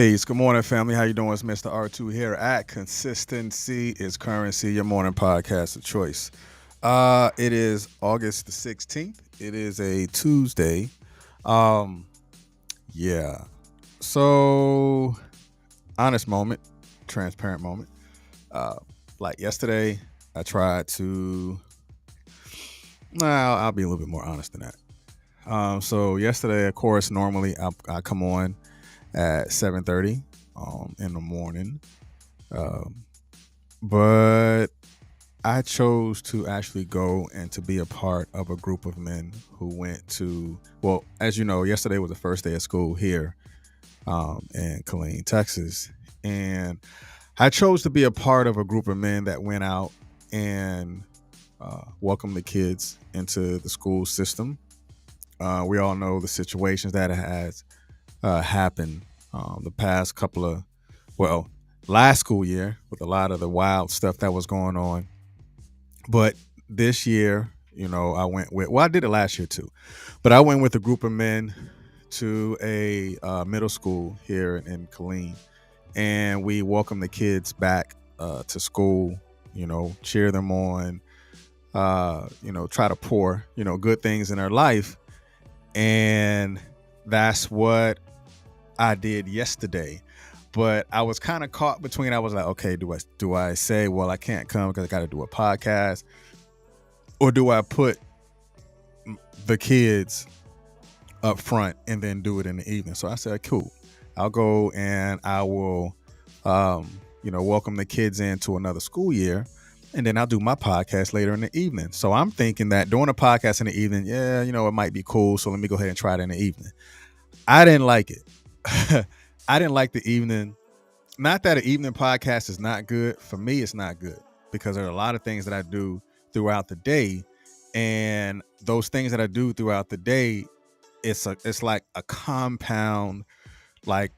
Peace. Good morning, family. How you doing? It's Mr. R2 here at Consistency is Currency, your morning podcast of choice. It is August the 16th. It is a Tuesday. Um, yeah. So, honest moment, transparent moment. Like yesterday, I tried to. I'll be a little bit more honest than that. So yesterday, of course, normally I come on at 7:30 in the morning. But I chose to actually go and to be a part of a group of men who went to, well, as you know, yesterday was the first day of school here in Killeen, Texas. And I chose to be a part of a group of men that went out and welcomed the kids into the school system. We all know the situations that has happened the past couple of, last school year with a lot of the wild stuff that was going on. But this year, I went with, I did it last year too, but I went with a group of men to a middle school here in Killeen, and we welcomed the kids back to school, cheer them on, try to pour, good things in their life. And that's what I did yesterday. But I was kind of caught between, I was like, okay, do I say, well, I can't come because I got to do a podcast? Or do I put the kids up front and then do it in the evening? So I said, cool, I'll go and I will, welcome the kids into another school year. And then I'll do my podcast later in the evening. So I'm thinking that doing a podcast in the evening, it might be cool. So let me go ahead and try it in the evening. I didn't like it. I didn't like the evening. Not that an evening podcast is not good. For me, it's not good because there are a lot of things that I do throughout the day. And those things that I do throughout the day, it's like a compound, like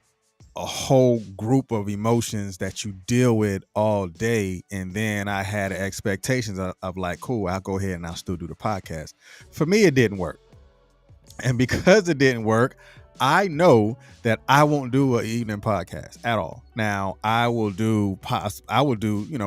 a whole group of emotions that you deal with all day. And then I had expectations of like, cool, I'll go ahead and I'll still do the podcast. For me, it didn't work. And because it didn't work, I know that I won't do an evening podcast at all. Now, I will do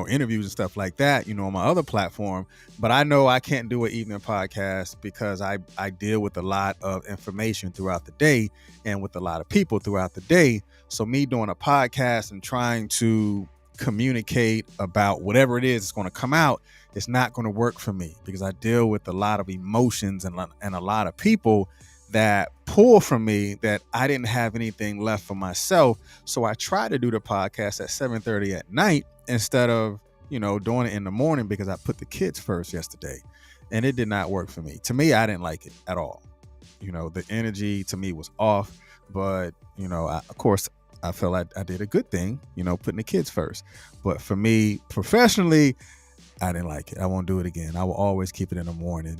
interviews and stuff like that, on my other platform. But I know I can't do an evening podcast because I deal with a lot of information throughout the day and with a lot of people throughout the day. So me doing a podcast and trying to communicate about whatever it is that's going to come out, it's not going to work for me because I deal with a lot of emotions and a lot of people that pull from me that I didn't have anything left for myself. So I try to do the podcast at 7:30 at night instead of, doing it in the morning because I put the kids first yesterday and it did not work for me. To me, I didn't like it at all. The energy to me was off, but, of course I felt like I did a good thing, putting the kids first. But for me professionally, I didn't like it. I won't do it again. I will always keep it in the morning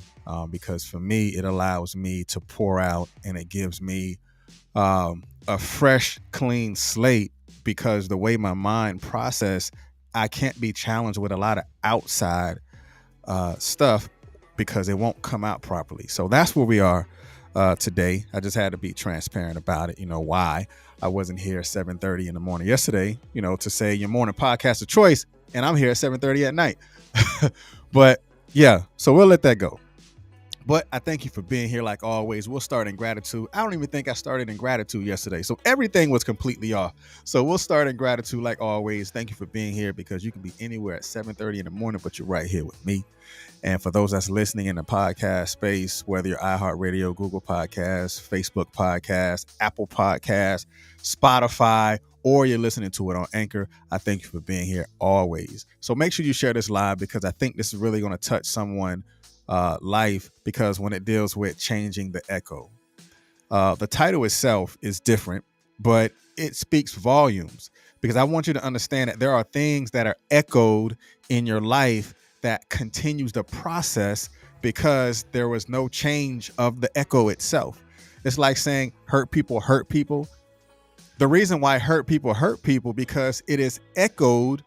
because for me, it allows me to pour out and it gives me a fresh, clean slate because the way my mind process, I can't be challenged with a lot of outside stuff because it won't come out properly. So that's where we are today. I just had to be transparent about it. Why I wasn't here at 7:30 in the morning yesterday, to say your morning podcast of choice. And I'm here at 7:30 at night. But yeah, so we'll let that go. But I thank you for being here like always. We'll start in gratitude. I don't even think I started in gratitude yesterday. So everything was completely off. So we'll start in gratitude like always. Thank you for being here because you can be anywhere at 7:30 in the morning, but you're right here with me. And for those that's listening in the podcast space, whether you're iHeartRadio, Google Podcasts, Facebook Podcasts, Apple Podcasts, Spotify, or you're listening to it on Anchor, I thank you for being here always. So make sure you share this live because I think this is really going to touch someone's life because when it deals with changing the echo. The title itself is different, but it speaks volumes because I want you to understand that there are things that are echoed in your life that continues the process because there was no change of the echo itself. It's like saying hurt people hurt people. The reason why hurt people because it is echoed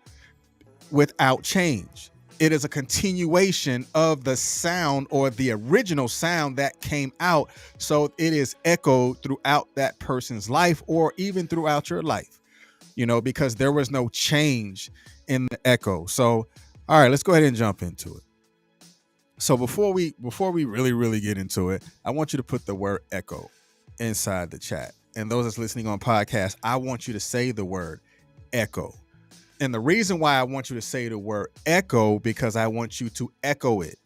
without change. It is a continuation of the sound or the original sound that came out. So it is echoed throughout that person's life or even throughout your life, because there was no change in the echo. So, all right, let's go ahead and jump into it. So before we really, really get into it, I want you to put the word echo inside the chat. And those that's listening on podcast, I want you to say the word echo. And the reason why I want you to say the word echo, because I want you to echo it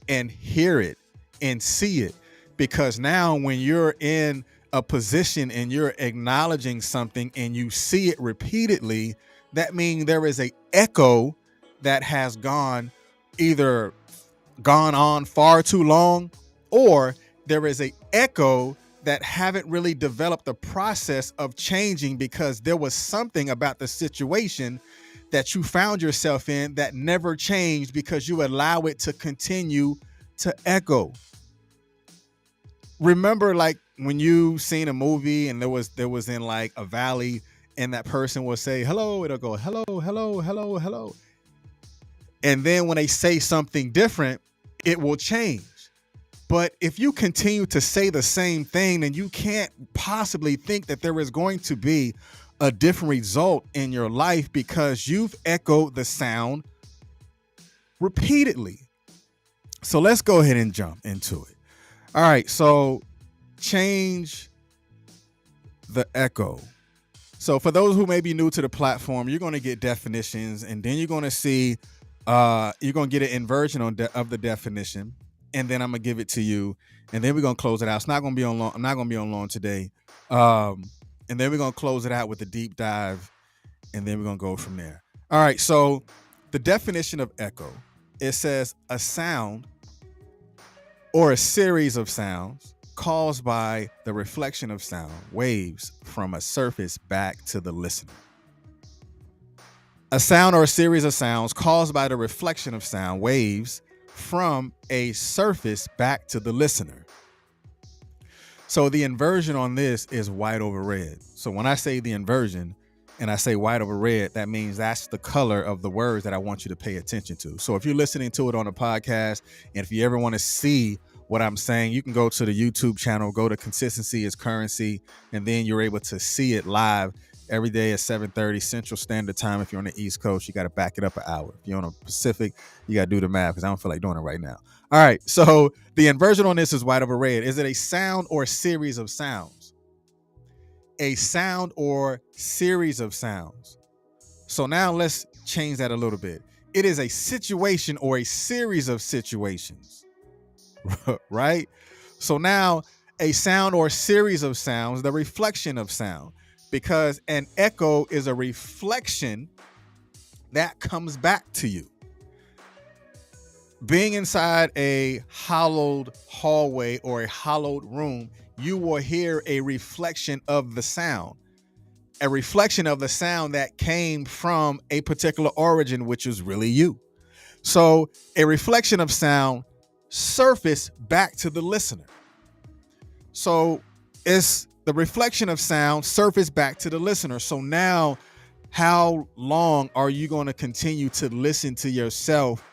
and hear it and see it. Because now when you're in a position and you're acknowledging something and you see it repeatedly, that means there is a echo that has either gone on far too long, or there is a echo that haven't really developed the process of changing because there was something about the situation that you found yourself in that never changed because you allow it to continue to echo. Remember, like when you seen a movie and there was in like a valley and that person will say hello, it'll go hello, hello, hello, hello. And then when they say something different, it will change. But if you continue to say the same thing, then you can't possibly think that there is going to be a different result in your life because you've echoed the sound repeatedly. So let's go ahead and jump into it. All right, so change the echo. So for those who may be new to the platform, you're going to get definitions, and then you're going to see, you're going to get an inversion of the definition. And then I'm gonna give it to you, and then we're gonna close it out. It's not gonna be on long. I'm not gonna be on long today. And then we're gonna close it out with a deep dive, and then we're gonna go from there. All right. So the definition of echo, it says a sound or a series of sounds caused by the reflection of sound waves from a surface back to the listener. A sound or a series of sounds caused by the reflection of sound waves from a surface back to the listener. So the inversion on this is white over red. So when I say the inversion and I say white over red, that means that's the color of the words that I want you to pay attention to. So if you're listening to it on a podcast, and if you ever want to see what I'm saying, you can go to the YouTube channel, go to Consistency is Currency, and then you're able to see it live every day at 7:30 Central Standard Time. If you're on the East Coast, you got to back it up an hour. If you're on the Pacific, you got to do the math because I don't feel like doing it right now. All right. So the inversion on this is white over red. Is it a sound or series of sounds? A sound or series of sounds. So now let's change that a little bit. It is a situation or a series of situations, right? So now a sound or series of sounds, the reflection of sound. Because an echo is a reflection that comes back to you. Being inside a hollowed hallway or a hollowed room, you will hear a reflection of the sound. A reflection of the sound that came from a particular origin, which is really you. So a reflection of sound surface back to the listener. So it's the reflection of sound surface back to the listener. So now, how long are you going to continue to listen to yourself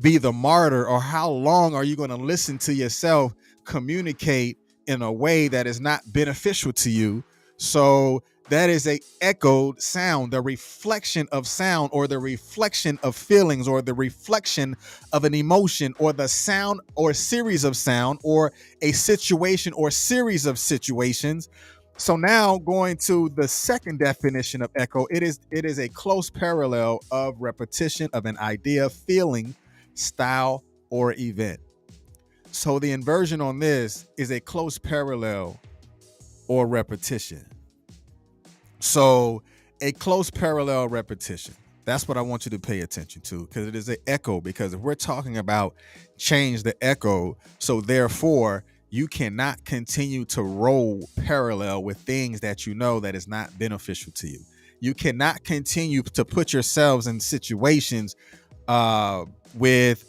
be the martyr, or how long are you going to listen to yourself communicate in a way that is not beneficial to you? So that is a echoed sound, the reflection of sound, or the reflection of feelings, or the reflection of an emotion, or the sound or series of sound, or a situation or series of situations. So now going to the second definition of echo, it is a close parallel of repetition of an idea, feeling, style, or event. So the inversion on this is a close parallel or repetition. So a close parallel repetition. That's what I want you to pay attention to, because it is an echo. Because if we're talking about change the echo, so therefore you cannot continue to roll parallel with things that you know that is not beneficial to you. You cannot continue to put yourselves in situations with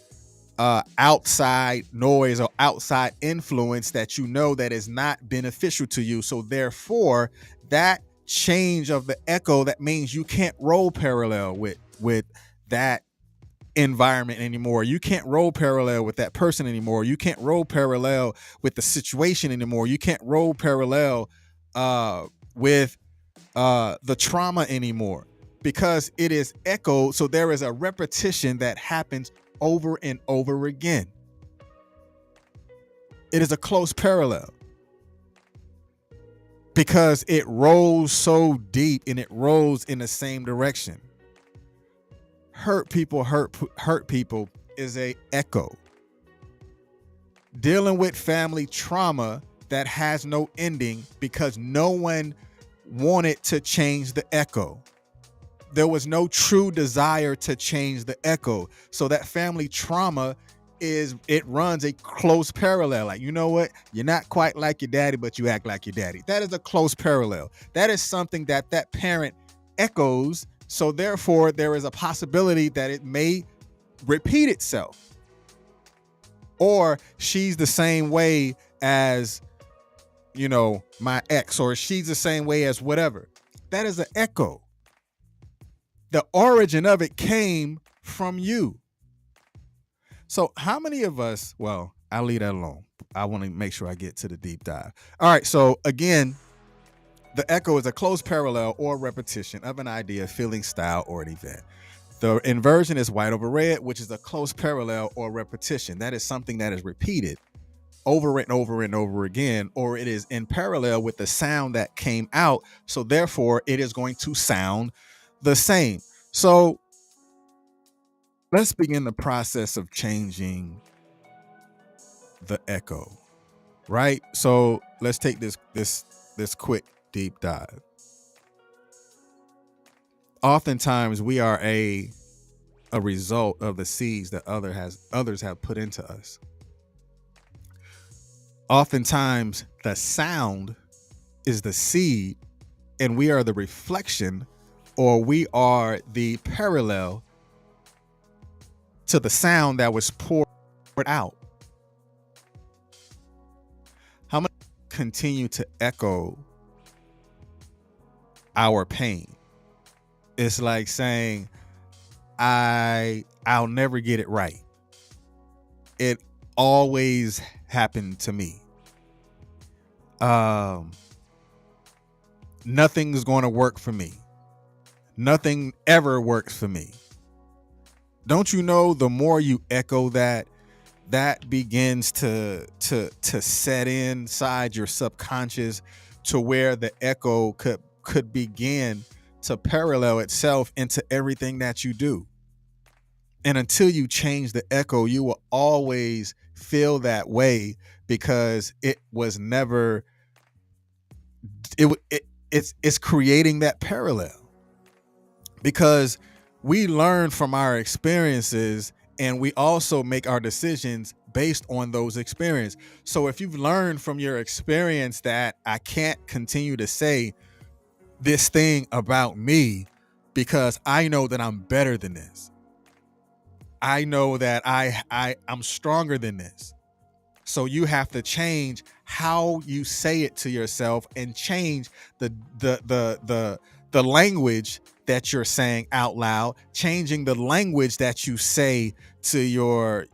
outside noise or outside influence that you know that is not beneficial to you. So therefore, that change of the echo, that means you can't roll parallel with that environment anymore. You can't roll parallel with that person anymore. You can't roll parallel with the situation anymore. You can't roll parallel with the trauma anymore, because it is echoed. So there is a repetition that happens over and over again. It is a close parallel because it rolls so deep and it rolls in the same direction. Hurt people is a echo. Dealing with family trauma that has no ending because no one wanted to change the echo. There was no true desire to change the echo. So that family trauma it runs a close parallel. Like, you know what? You're not quite like your daddy, but you act like your daddy. That is a close parallel. That is something that parent echoes. So therefore, there is a possibility that it may repeat itself. Or she's the same way as, my ex, or she's the same way as whatever. That is an echo. The origin of it came from you. So how many of us, well, I'll leave that alone. I want to make sure I get to the deep dive. All right. So again, the echo is a close parallel or repetition of an idea, feeling, style, or an event. The inversion is white over red, which is a close parallel or repetition. That is something that is repeated over and over and over again, or it is in parallel with the sound that came out. So therefore, it is going to sound the same. So let's begin the process of changing the echo, right? So let's take this quick deep dive. Oftentimes we are a result of the seeds that others have put into us. Oftentimes the sound is the seed and we are the reflection, or we are the parallel to the sound that was poured out. How much continue to echo our pain? It's like saying, I'll never get it right. It always happened to me. Nothing's going to work for me. Nothing ever works for me. Don't you know, the more you echo that begins to set inside your subconscious to where the echo could begin to parallel itself into everything that you do. And until you change the echo, you will always feel that way because it was never, it's creating that parallel. Because we learn from our experiences and we also make our decisions based on those experiences. So if you've learned from your experience that I can't continue to say this thing about me because I know that I'm better than this. I know that I'm stronger than this. So you have to change how you say it to yourself and change the language that you're saying out loud, changing the language that you say to your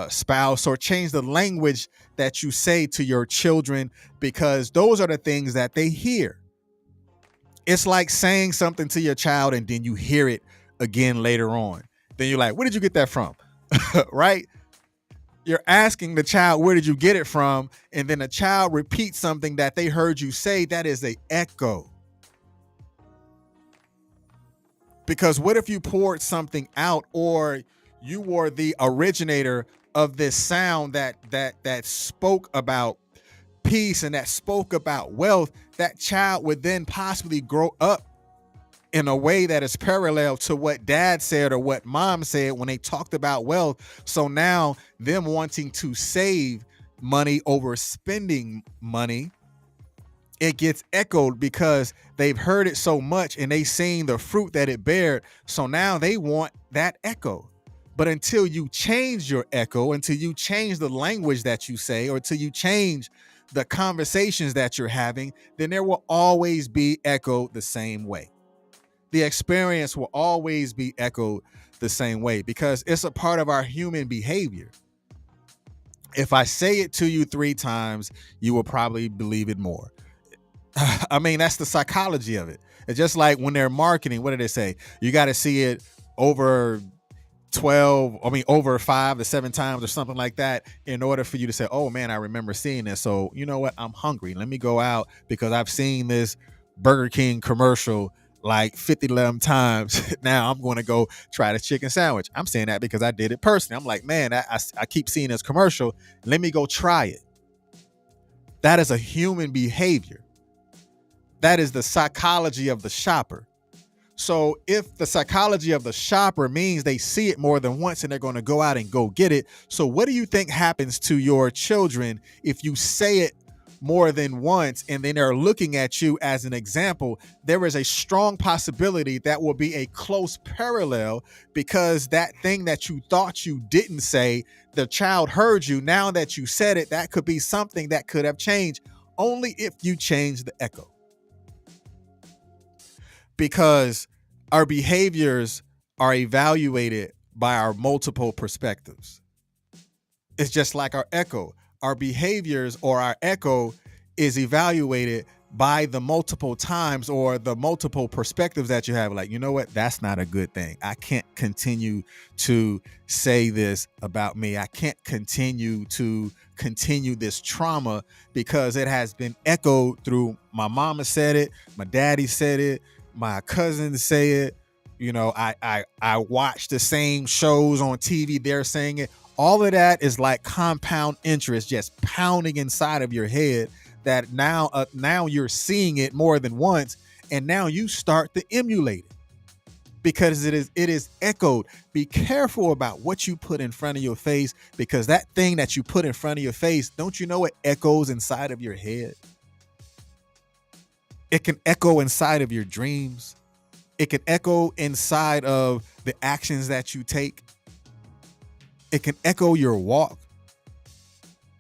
spouse, or change the language that you say to your children, because those are the things that they hear. It's like saying something to your child and then you hear it again later on. Then you're like, where did you get that from? Right? You're asking the child, where did you get it from? And then a child repeats something that they heard you say. That is an echo. Because what if you poured something out, or you were the originator of this sound that spoke about peace and that spoke about wealth? That child would then possibly grow up in a way that is parallel to what dad said or what mom said when they talked about wealth. So now them wanting to save money over spending money, it gets echoed because they've heard it so much and they seen the fruit that it bared. So now they want that echo. But until you change your echo, until you change the language that you say, or until you change the conversations that you're having, then there will always be echoed the same way. the experience will always be echoed the same way because it's a part of our human behavior. If I say it to you 3 times, you will probably believe it more. I mean, that's the psychology of it. It's just like when they're marketing, what do they say? You got to see it over over 5 to 7 times or something like that in order for you to say, oh man, I remember seeing this. So you know what? I'm hungry. Let me go out because I've seen this Burger King commercial like 50 times. Now I'm going to go try the chicken sandwich. I'm saying that because I did it personally. I'm like, man, I keep seeing this commercial. Let me go try it. That is a human behavior. That is the psychology of the shopper. So if the psychology of the shopper means they see it more than once and they're going to go out and go get it. So what do you think happens to your children if you say it more than once and then they're looking at you as an example? There is a strong possibility that will be a close parallel because that thing that you thought you didn't say, the child heard you. Now that you said it, that could be something that could have changed only if you change the echo. Because our behaviors are evaluated by our multiple perspectives. It's just like our echo. Our behaviors or our echo is evaluated by the multiple times or the multiple perspectives that you have. Like, you know what? That's not a good thing. I can't continue to say this about me. I can't continue this trauma because it has been echoed through my mama said it, my daddy said it, my cousins say it. You know, I watch the same shows on TV. They're saying it. All of that is like compound interest just pounding inside of your head that now you're seeing it more than once. And now you start to emulate it because it is echoed. Be careful about what you put in front of your face because that thing that you put in front of your face, don't you know it echoes inside of your head? It can echo inside of your dreams. It can echo inside of the actions that you take. It can echo your walk.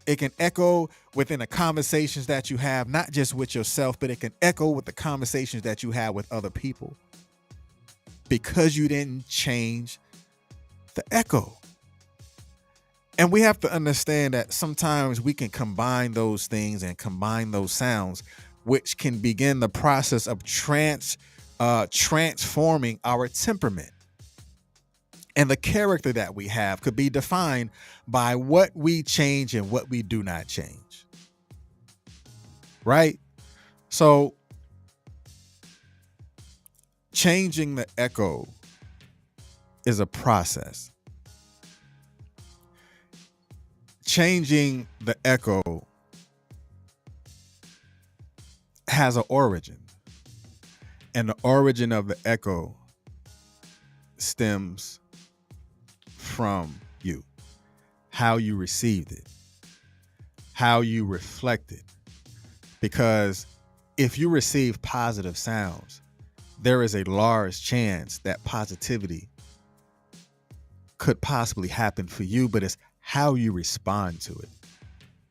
It can echo within the conversations that you have, not just with yourself, but it can echo with the conversations that you have with other people because you didn't change the echo. And we have to understand that sometimes we can combine those things and combine those sounds, which can begin the process of transforming our temperament. And the character that we have could be defined by what we change and what we do not change. Right? So changing the echo is a process. Changing the echo has an origin. And the origin of the echo stems from you, how you received it, how you reflected. Because if you receive positive sounds, there is a large chance that positivity could possibly happen for you, but it's how you respond to it.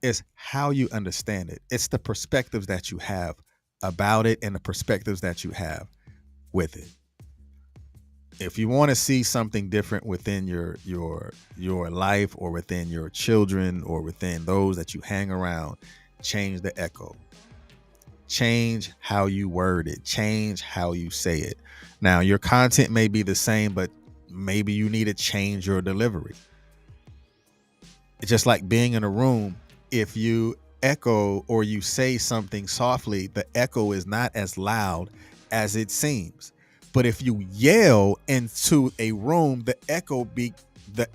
It's how you understand it. It's the perspectives that you have about it and the perspectives that you have with it. If you want to see something different within your life or within your children or within those that you hang around, change the echo. Change how you word it. Change how you say it. Now, your content may be the same, but maybe you need to change your delivery. It's just like being in a room. If you echo or you say something softly, the echo is not as loud as it seems. But if you yell into a room, the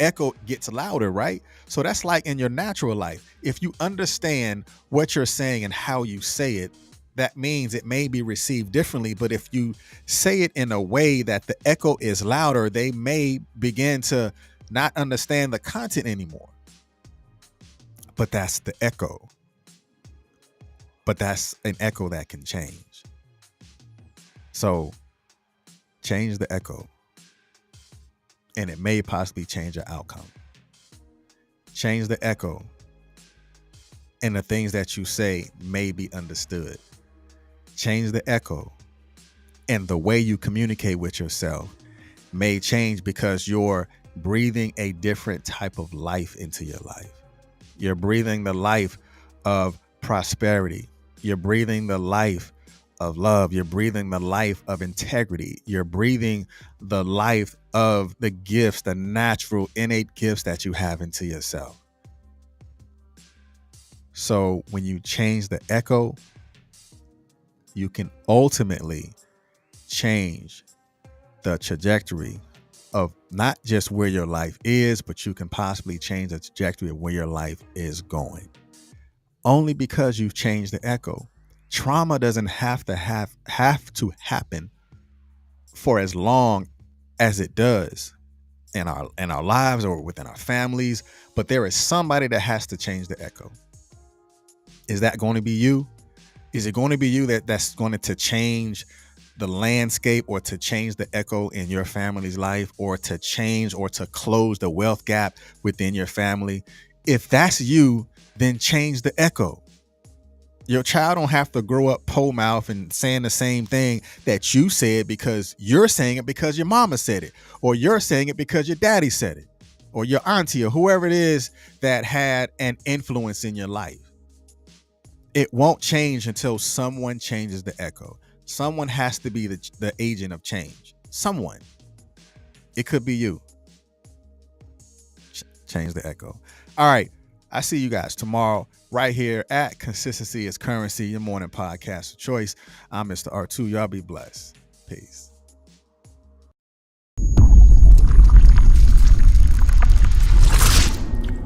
echo gets louder, right? So that's like in your natural life. If you understand what you're saying and how you say it, that means it may be received differently. But if you say it in a way that the echo is louder, they may begin to not understand the content anymore. But that's the echo. But that's an echo that can change. So change the echo, and it may possibly change your outcome. Change the echo, and the things that you say may be understood. Change the echo, And the way you communicate with yourself may change because you're breathing a different type of life into your life. You're breathing the life of prosperity. You're breathing the life of love. You're breathing the life of integrity. You're breathing the life of the gifts, the natural, innate gifts that you have into yourself. So when you change the echo, you can ultimately change the trajectory of not just where your life is, but you can possibly change the trajectory of where your life is going. Only because you've changed the echo. Trauma doesn't have to happen for as long as it does in our lives or within our families, but there is somebody that has to change the echo. Is that going to be you? Is it going to be you that's going to change the landscape or to change the echo in your family's life or to change or to close the wealth gap within your family? If that's you, then change the echo. Your child don't have to grow up pole mouth and saying the same thing that you said because you're saying it because your mama said it, or you're saying it because your daddy said it, or your auntie or whoever it is that had an influence in your life. It won't change until someone changes the echo. Someone has to be the agent of change. Someone. It could be you. Change the echo. All right. I see you guys tomorrow right here at Consistency is Currency, your morning podcast of choice. I'm Mr. R2. Y'all be blessed. Peace.